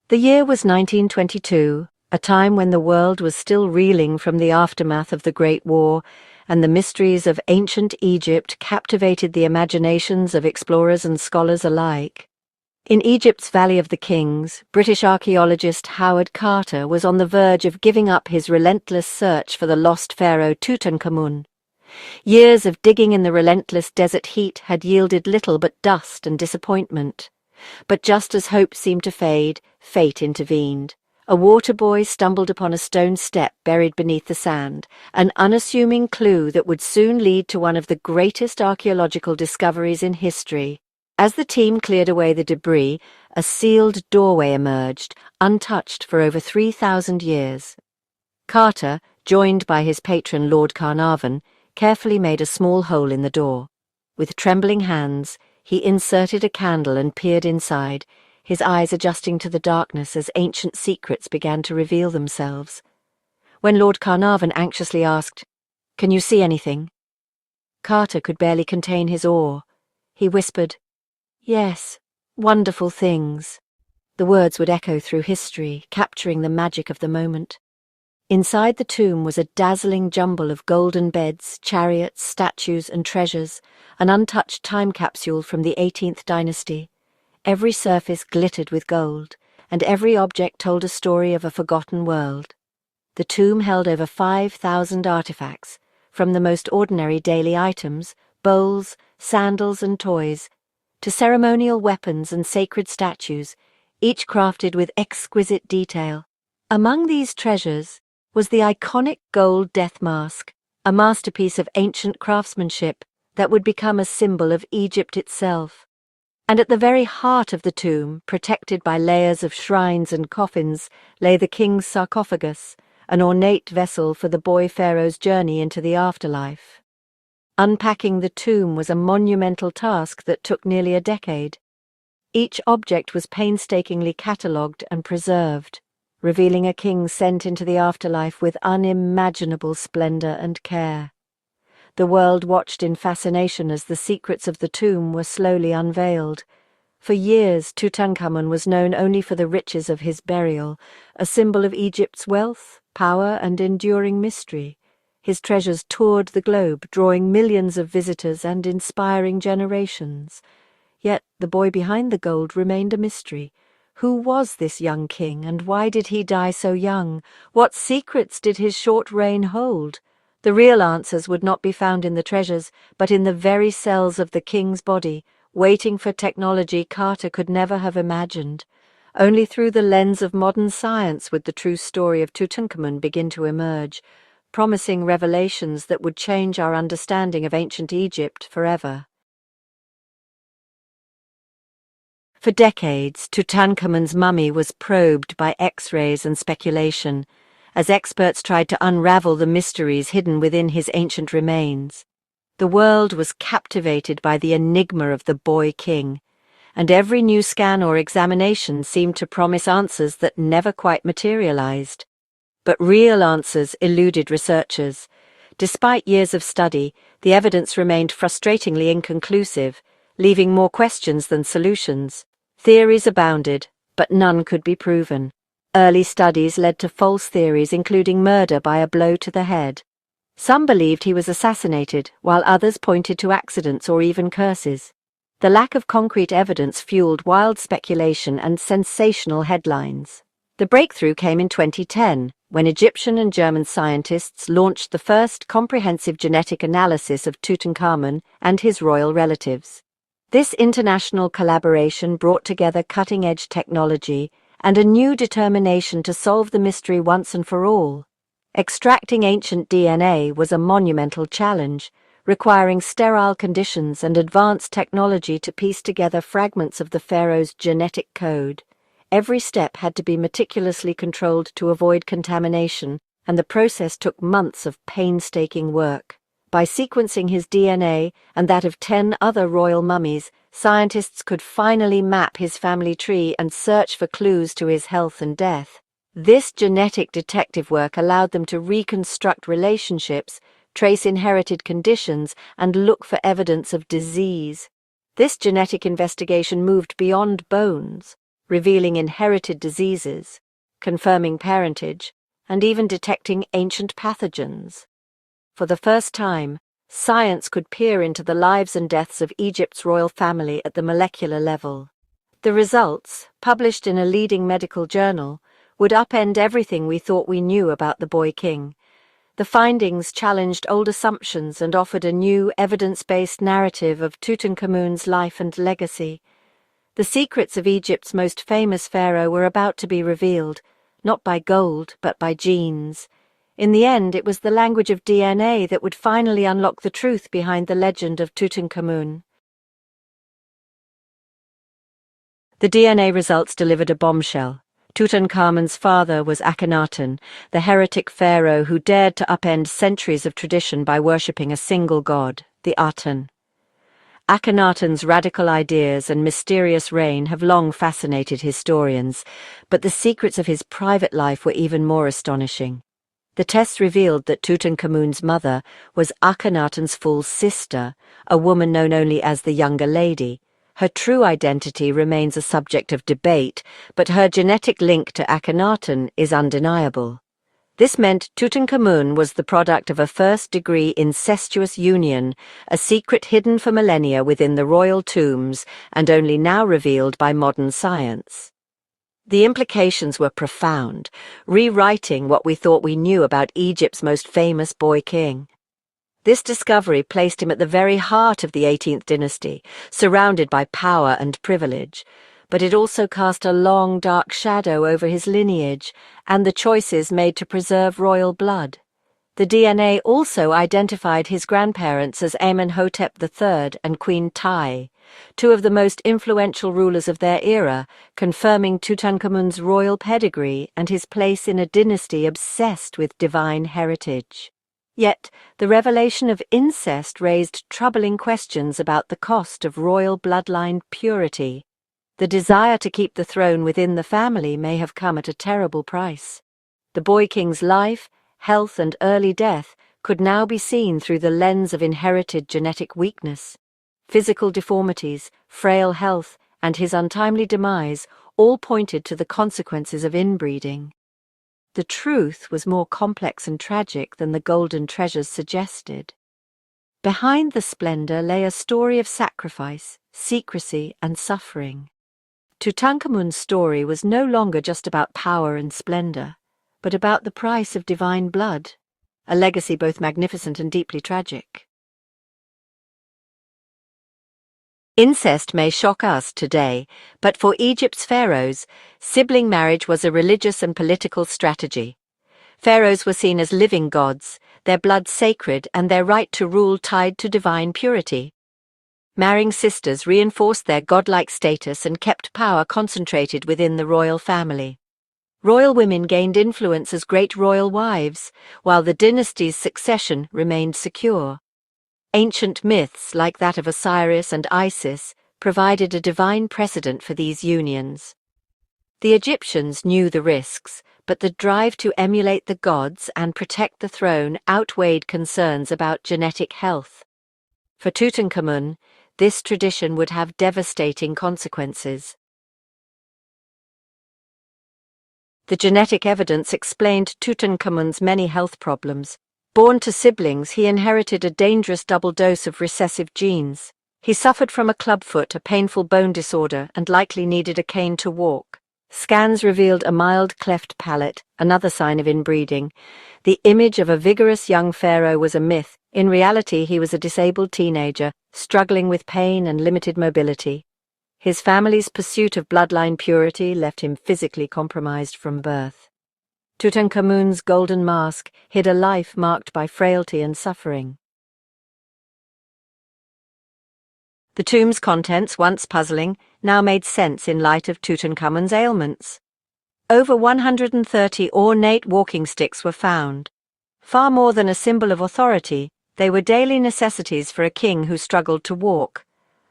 The year was 1922, a time when the world was still reeling from the aftermath of the Great War, and the mysteries of ancient Egypt captivated the imaginations of explorers and scholars alike. In Egypt's Valley of the Kings, British archaeologist Howard Carter was on the verge of giving up his relentless search for the lost pharaoh Tutankhamun. Years of digging in the relentless desert heat had yielded little but dust and disappointment. But just as hope seemed to fade, fate intervened. A water boy stumbled upon a stone step buried beneath the sand, an unassuming clue that would soon lead to one of the greatest archaeological discoveries in history. As the team cleared away the debris, a sealed doorway emerged, untouched for over 3,000 years. Carter, joined by his patron Lord Carnarvon, carefully made a small hole in the door. With trembling hands, he inserted a candle and peered inside, his eyes adjusting to the darkness as ancient secrets began to reveal themselves. When Lord Carnarvon anxiously asked, "Can you see anything?" Carter could barely contain his awe. He whispered, "Yes, wonderful things." The words would echo through history, capturing the magic of the moment. Inside the tomb was a dazzling jumble of golden beds, chariots, statues, and treasures, an untouched time capsule from the 18th dynasty. Every surface glittered with gold, and every object told a story of a forgotten world. The tomb held over 5,000 artifacts, from the most ordinary daily items, bowls, sandals, and toys, to ceremonial weapons and sacred statues, each crafted with exquisite detail. Among these treasures was the iconic gold death mask, a masterpiece of ancient craftsmanship that would become a symbol of Egypt itself. And at the very heart of the tomb, protected by layers of shrines and coffins, lay the king's sarcophagus, an ornate vessel for the boy pharaoh's journey into the afterlife. Unpacking the tomb was a monumental task that took nearly a decade. Each object was painstakingly catalogued and preserved, revealing a king sent into the afterlife with unimaginable splendor and care. The world watched in fascination as the secrets of the tomb were slowly unveiled. For years, Tutankhamun was known only for the riches of his burial, a symbol of Egypt's wealth, power, and enduring mystery. His treasures toured the globe, drawing millions of visitors and inspiring generations. Yet the boy behind the gold remained a mystery. Who was this young king, and why did he die so young? What secrets did his short reign hold? The real answers would not be found in the treasures, but in the very cells of the king's body, waiting for technology Carter could never have imagined. Only through the lens of modern science would the true story of Tutankhamun begin to emerge, promising revelations that would change our understanding of ancient Egypt forever. For decades, Tutankhamun's mummy was probed by X-rays and speculation, as experts tried to unravel the mysteries hidden within his ancient remains. The world was captivated by the enigma of the boy king, and every new scan or examination seemed to promise answers that never quite materialized. But real answers eluded researchers. Despite years of study, the evidence remained frustratingly inconclusive, leaving more questions than solutions. Theories abounded, but none could be proven. Early studies led to false theories, including murder by a blow to the head. Some believed he was assassinated, while others pointed to accidents or even curses. The lack of concrete evidence fueled wild speculation and sensational headlines. The breakthrough came in 2010, when Egyptian and German scientists launched the first comprehensive genetic analysis of Tutankhamun and his royal relatives. This international collaboration brought together cutting-edge technology and a new determination to solve the mystery once and for all. Extracting ancient DNA was a monumental challenge, requiring sterile conditions and advanced technology to piece together fragments of the pharaoh's genetic code. Every step had to be meticulously controlled to avoid contamination, and the process took months of painstaking work. By sequencing his DNA and that of 10 other royal mummies, scientists could finally map his family tree and search for clues to his health and death. This genetic detective work allowed them to reconstruct relationships, trace inherited conditions, and look for evidence of disease. This genetic investigation moved beyond bones. revealing inherited diseases, confirming parentage, and even detecting ancient pathogens. For the first time, science could peer into the lives and deaths of Egypt's royal family at the molecular level. The results, published in a leading medical journal, would upend everything we thought we knew about the boy king. The findings challenged old assumptions and offered a new, evidence-based narrative of Tutankhamun's life and legacy. The secrets of Egypt's most famous pharaoh were about to be revealed, not by gold, but by genes. In the end, it was the language of DNA that would finally unlock the truth behind the legend of Tutankhamun. The DNA results delivered a bombshell. Tutankhamun's father was Akhenaten, the heretic pharaoh who dared to upend centuries of tradition by worshipping a single god, the Aten. Akhenaten's radical ideas and mysterious reign have long fascinated historians, but the secrets of his private life were even more astonishing. The tests revealed that Tutankhamun's mother was Akhenaten's full sister, a woman known only as the Younger Lady. Her true identity remains a subject of debate, but her genetic link to Akhenaten is undeniable. This meant Tutankhamun was the product of a first-degree incestuous union, a secret hidden for millennia within the royal tombs and only now revealed by modern science. The implications were profound, rewriting what we thought we knew about Egypt's most famous boy king. This discovery placed him at the very heart of the 18th dynasty, surrounded by power and privilege, but it also cast a long, dark shadow over his lineage and the choices made to preserve royal blood. The DNA also identified his grandparents as Amenhotep III and Queen Tai, two of the most influential rulers of their era, confirming Tutankhamun's royal pedigree and his place in a dynasty obsessed with divine heritage. Yet, the revelation of incest raised troubling questions about the cost of royal bloodline purity. The desire to keep the throne within the family may have come at a terrible price. The boy king's life, health, and early death could now be seen through the lens of inherited genetic weakness. Physical deformities, frail health, and his untimely demise all pointed to the consequences of inbreeding. The truth was more complex and tragic than the golden treasures suggested. Behind the splendor lay a story of sacrifice, secrecy, and suffering. Tutankhamun's story was no longer just about power and splendor, but about the price of divine blood, a legacy both magnificent and deeply tragic. Incest may shock us today, but for Egypt's pharaohs, sibling marriage was a religious and political strategy. Pharaohs were seen as living gods, their blood sacred and their right to rule tied to divine purity. Marrying sisters reinforced their godlike status and kept power concentrated within the royal family. Royal women gained influence as great royal wives, while the dynasty's succession remained secure. Ancient myths, like that of Osiris and Isis, provided a divine precedent for these unions. The Egyptians knew the risks, but the drive to emulate the gods and protect the throne outweighed concerns about genetic health. For Tutankhamun, this tradition would have devastating consequences. The genetic evidence explained Tutankhamun's many health problems. Born to siblings, he inherited a dangerous double dose of recessive genes. He suffered from a clubfoot, a painful bone disorder, and likely needed a cane to walk. Scans revealed a mild cleft palate, another sign of inbreeding. The image of a vigorous young pharaoh was a myth. In reality, he was a disabled teenager, struggling with pain and limited mobility. His family's pursuit of bloodline purity left him physically compromised from birth. Tutankhamun's golden mask hid a life marked by frailty and suffering. The tomb's contents, once puzzling, now made sense in light of Tutankhamun's ailments. Over 130 ornate walking sticks were found. Far more than a symbol of authority, they were daily necessities for a king who struggled to walk.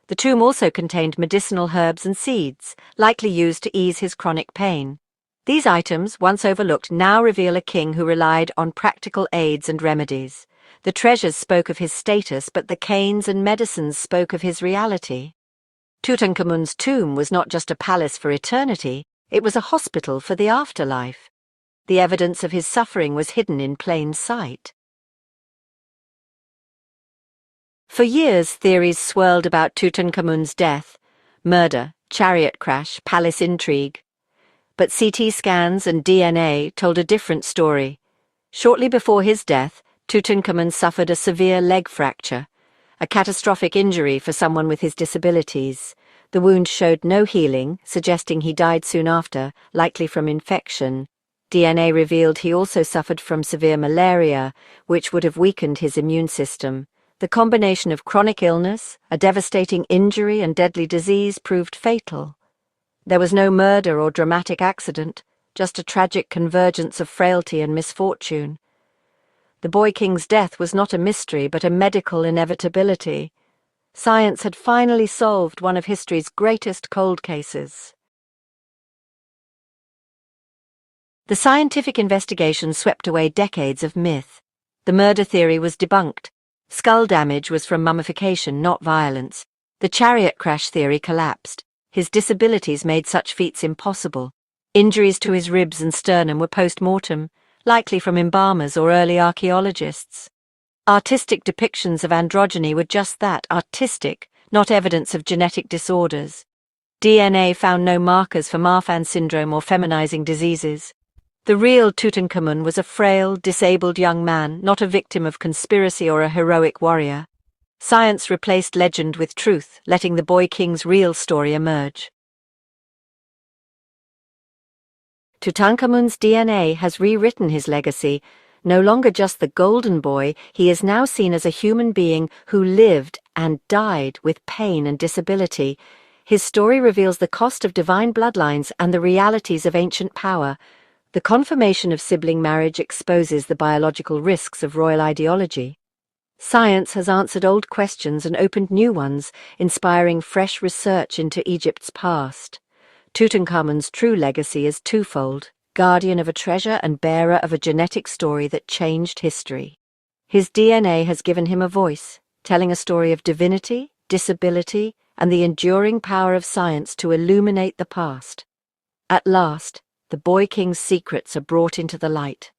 The tomb also contained medicinal herbs and seeds, likely used to ease his chronic pain. These items, once overlooked, now reveal a king who relied on practical aids and remedies. The treasures spoke of his status, but the canes and medicines spoke of his reality. Tutankhamun's tomb was not just a palace for eternity, it was a hospital for the afterlife. The evidence of his suffering was hidden in plain sight. For years, theories swirled about Tutankhamun's death: murder, chariot crash, palace intrigue. But CT scans and DNA told a different story. Shortly before his death, Tutankhamun suffered a severe leg fracture, a catastrophic injury for someone with his disabilities. The wound showed no healing, suggesting he died soon after, likely from infection. DNA revealed he also suffered from severe malaria, which would have weakened his immune system. The combination of chronic illness, a devastating injury, and deadly disease proved fatal. There was no murder or dramatic accident, just a tragic convergence of frailty and misfortune. The boy king's death was not a mystery, but a medical inevitability. Science had finally solved one of history's greatest cold cases. The scientific investigation swept away decades of myth. The murder theory was debunked. Skull damage was from mummification, not violence. The chariot crash theory collapsed. His disabilities made such feats impossible. Injuries to his ribs and sternum were post-mortem, likely from embalmers or early archaeologists. Artistic depictions of androgyny were just that, artistic, not evidence of genetic disorders. DNA found no markers for Marfan syndrome or feminizing diseases. The real Tutankhamun was a frail, disabled young man, not a victim of conspiracy or a heroic warrior. Science replaced legend with truth, letting the boy king's real story emerge. Tutankhamun's DNA has rewritten his legacy. No longer just the golden boy, he is now seen as a human being who lived and died with pain and disability. His story reveals the cost of divine bloodlines and the realities of ancient power. The confirmation of sibling marriage exposes the biological risks of royal ideology. Science has answered old questions and opened new ones, inspiring fresh research into Egypt's past. Tutankhamun's true legacy is twofold: guardian of a treasure and bearer of a genetic story that changed history. His DNA has given him a voice, telling a story of divinity, disability, and the enduring power of science to illuminate the past. At last, the boy king's secrets are brought into the light.